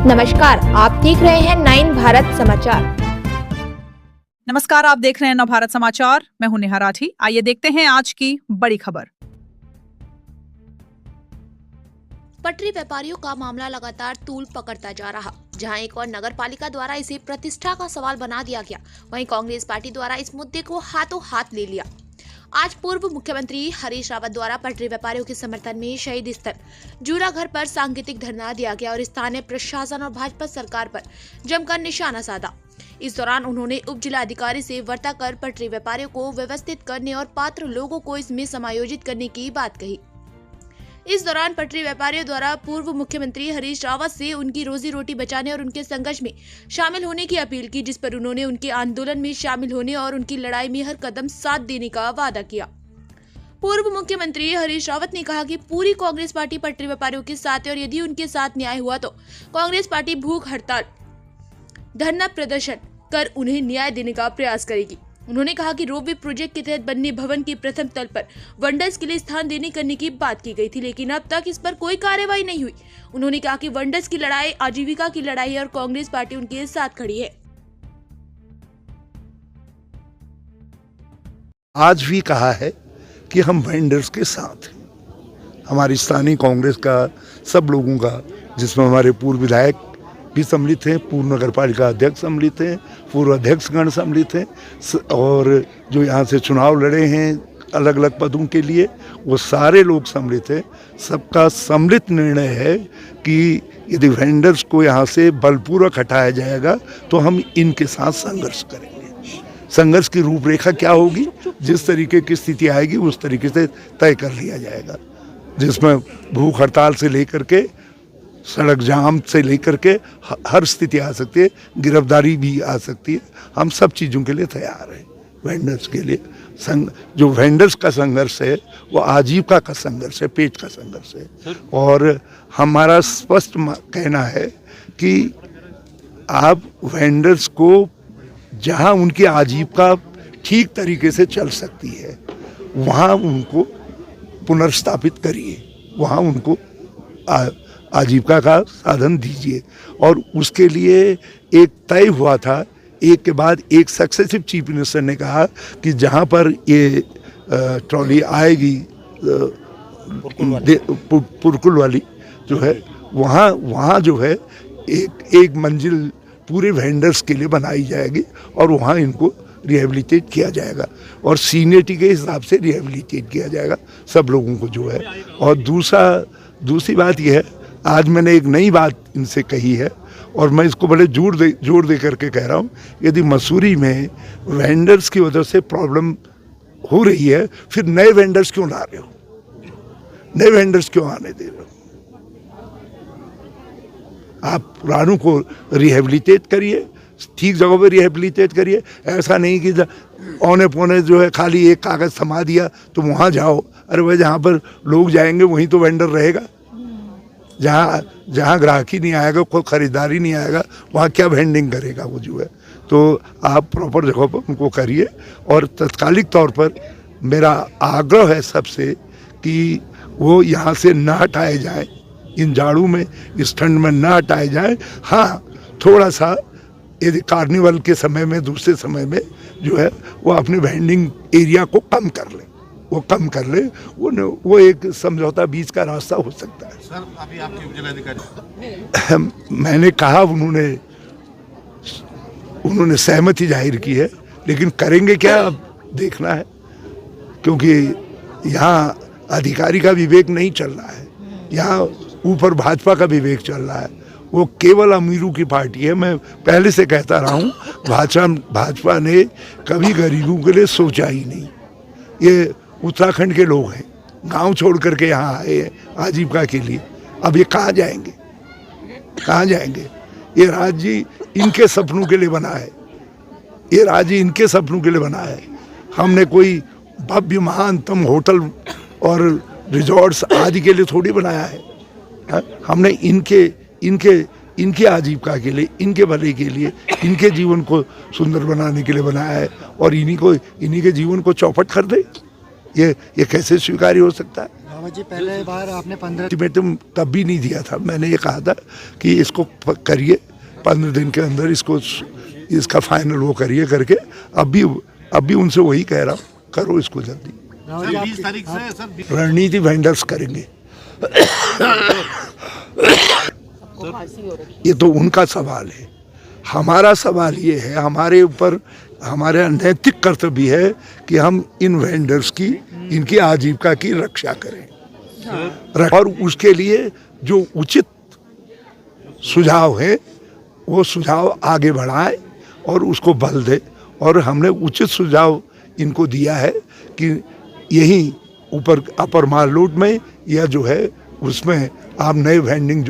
नमस्कार, आप देख रहे हैं 9 भारत समाचार। नमस्कार, आप देख रहे हैं 9 भारत समाचार। मैं हूं नेहा राठी। आइए देखते हैं आज की बड़ी खबर। पटरी व्यापारियों का मामला लगातार तूल पकड़ता जा रहा। जहां एक और नगर पालिका द्वारा इसे प्रतिष्ठा का सवाल बना दिया गया, वहीं कांग्रेस पार्टी द्वारा इस मुद्दे को हाथों हाथ ले लिया। आज पूर्व मुख्यमंत्री हरीश रावत द्वारा पटरी व्यापारियों के समर्थन में शहीद स्थल जूरा घर पर सांकेतिक धरना दिया गया और स्थानीय प्रशासन और भाजपा सरकार पर जमकर निशाना साधा। इस दौरान उन्होंने उप जिला अधिकारी से वार्ता कर पटरी व्यापारियों को व्यवस्थित करने और पात्र लोगों को इसमें समायोजित करने की बात कही। इस दौरान पटरी व्यापारियों द्वारा पूर्व मुख्यमंत्री हरीश रावत से उनकी रोजी रोटी बचाने और उनके संघर्ष में शामिल होने की अपील की, जिस पर उन्होंने उनके आंदोलन में शामिल होने और उनकी लड़ाई में हर कदम साथ देने का वादा किया। पूर्व मुख्यमंत्री हरीश रावत ने कहा कि पूरी कांग्रेस पार्टी पटरी व्यापारियों के साथ है और यदि उनके साथ न्याय हुआ तो कांग्रेस पार्टी भूख हड़ताल, धरना प्रदर्शन कर उन्हें न्याय देने का प्रयास करेगी। उन्होंने कहा कि रोपवे प्रोजेक्ट के तहत बनने भवन के प्रथम तल पर वंडर्स के लिए स्थान देने करने की बात की गई थी, लेकिन अब तक इस पर कोई कार्रवाई नहीं हुई। उन्होंने कहा कि वंडर्स की लड़ाई आजीविका की लड़ाई है और कांग्रेस पार्टी उनके साथ खड़ी है। आज भी कहा है कि हम वेंडर्स के साथ हैं। हमारी स्थानीय कांग्रेस का सब लोगों का, जिसमें हमारे पूर्व विधायक भी सम्मिलित हैं, पूर्व नगर पालिका अध्यक्ष सम्मिलित हैं, पूर्व अध्यक्षगण सम्मिलित हैं और जो यहाँ से चुनाव लड़े हैं अलग अलग पदों के लिए, वो सारे लोग सम्मिलित हैं। सबका सम्मिलित निर्णय है कि यदि वेंडर्स को यहाँ से बलपूर्वक हटाया जाएगा तो हम इनके साथ संघर्ष करेंगे। संघर्ष की रूपरेखा क्या होगी, जिस तरीके की स्थिति आएगी उस तरीके से तय कर लिया जाएगा, जिसमें भूख हड़ताल से लेकर के सड़क जाम से लेकर के हर स्थिति आ सकती है, गिरफ्तारी भी आ सकती है। हम सब चीज़ों के लिए तैयार हैं। वेंडर्स के लिए जो वेंडर्स का संघर्ष है वो आजीविका का संघर्ष है, पेट का संघर्ष है। और हमारा स्पष्ट कहना है कि आप वेंडर्स को जहां उनकी आजीविका ठीक तरीके से चल सकती है वहां उनको पुनर्स्थापित करिए, वहां उनको आजीविका का साधन दीजिए। और उसके लिए एक तय हुआ था, एक के बाद एक सक्सेसिव चीफ मिनिस्टर ने कहा कि जहाँ पर ये ट्रॉली आएगी पुरकुल वाली जो है, वहाँ जो है एक मंजिल पूरे वेंडर्स के लिए बनाई जाएगी और वहाँ इनको रिहेबिलिटेट किया जाएगा और सीनियरिटी के हिसाब से रिहेबिलिटेट किया जाएगा सब लोगों को जो है। और दूसरी बात यह है, आज मैंने एक नई बात इनसे कही है और मैं इसको बड़े जोर दे करके कह रहा हूँ, यदि मसूरी में वेंडर्स की वजह से प्रॉब्लम हो रही है, फिर नए वेंडर्स क्यों ला रहे हो, नए वेंडर्स क्यों आने दे रहे हो? आप पुरानों को रिहेबिलिटेट करिए, ठीक जगह पर रिहेबिलिटेट करिए। ऐसा नहीं कि औने पौने जो है खाली एक कागज़ थमा दिया तो वहाँ जाओ। अरे भाई, जहाँ पर लोग जाएंगे वहीं तो वेंडर रहेगा। जहाँ ग्राहक ही नहीं आएगा, कोई खरीदारी नहीं आएगा, वहाँ क्या वेंडिंग करेगा वो जो है। तो आप प्रॉपर जगह पर उनको करिए। और तत्कालिक तौर पर मेरा आग्रह है सबसे कि वो यहाँ से न हटाए जाएं, इन झाड़ू में, इस ठंड में न हटाए जाएं। हाँ, थोड़ा सा यदि कार्निवल के समय में, दूसरे समय में जो है वो अपने वेंडिंग एरिया को कम कर ले, वो एक समझौता बीच का रास्ता हो सकता है। सर, अभी आपके उप जिलाधिकारी मैंने कहा, उन्होंने सहमति जाहिर की है, लेकिन करेंगे क्या अब देखना है, क्योंकि यहाँ अधिकारी का विवेक नहीं चल रहा है, यहाँ ऊपर भाजपा का विवेक चल रहा है। वो केवल अमीरों की पार्टी है। मैं पहले से कहता रहा हूँ, भाजपा ने कभी गरीबों के लिए सोचा ही नहीं। ये उत्तराखंड के लोग हैं, गांव छोड़ करके यहाँ आए हैं आजीविका के लिए। अब ये कहाँ जाएंगे, कहाँ जाएंगे? ये राज्य इनके सपनों के लिए बना है, ये राज्य इनके सपनों के लिए बना है। हमने कोई भव्य महानतम होटल और रिजॉर्ट्स आदि के लिए थोड़ी बनाया है। हमने इनके आजीविका के लिए, इनके भले के लिए, इनके जीवन को सुंदर बनाने के लिए बनाया है। और इन्हीं के जीवन को चौपट कर दे, ये कैसे स्वीकार्य हो सकता है? रावत जी, पहले बार आपने 15 अल्टीमेटम तब भी नहीं दिया था। मैंने ये कहा था कि इसको करिए 15 दिन के अंदर, इसका फाइनल वो करिए करके। अब भी उनसे वही कह रहा हूँ, करो इसको जल्दी। रावत जी, सर आप 20 तारीख से सर रणनीति वेंडर्स करेंगे, ये तो उनका सवाल है। हमारा सवाल ये है, हमारे ऊपर हमारा नैतिक कर्तव्य है कि हम इन वेंडर्स की, इनकी आजीविका की रक्षा करें, और उसके लिए जो उचित सुझाव है वो सुझाव आगे बढ़ाए और उसको बल दे। और हमने उचित सुझाव इनको दिया है कि यही ऊपर अपर माल रोड में या जो है उसमें आप नए वेंडिंग जो